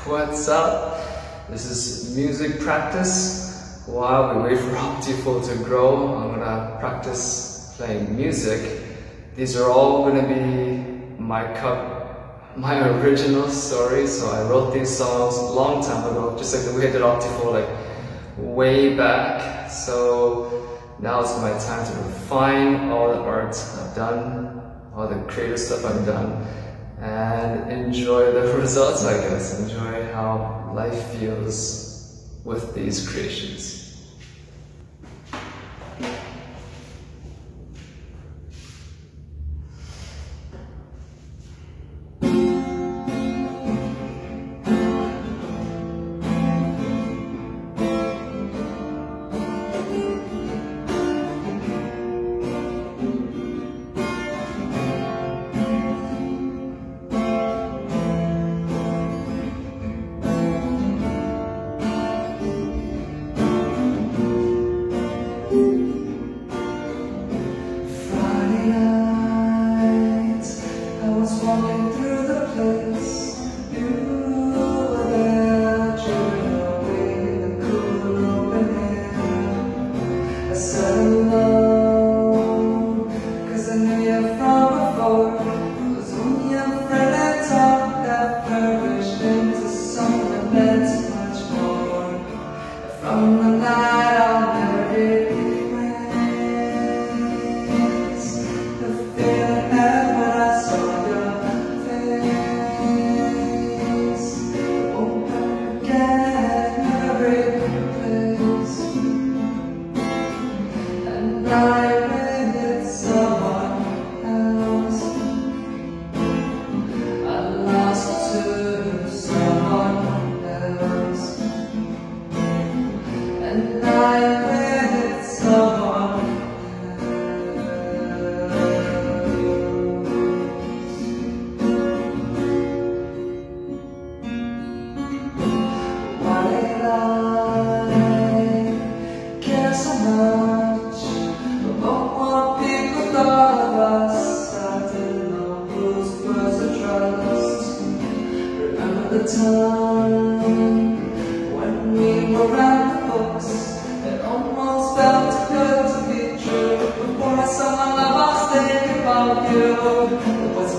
What's up? This is music practice. While we wait for Optiful to grow, I'm gonna practice playing music. These are all gonna be my original stories. So I wrote these songs a long time ago, just like the way I did Optiful, like way back. So now it's my time to refine all the art I've done, all the creative stuff I've done, and enjoy the results, I guess. Enjoy how life feels with these creations. Walking through the place, you were there, chewing away in the cool open air. I said hello, 'cause I knew you from before. It was only a friendly talk that flourished into something that meant much more. And from the night I'll never replace the feeling that when I saw you. I with someone else, I lost to someone else, and I with someone else. Why did I care so much? The time when we were at the books, it almost felt too good to be true. Before I saw my love, I was thinking about you. It was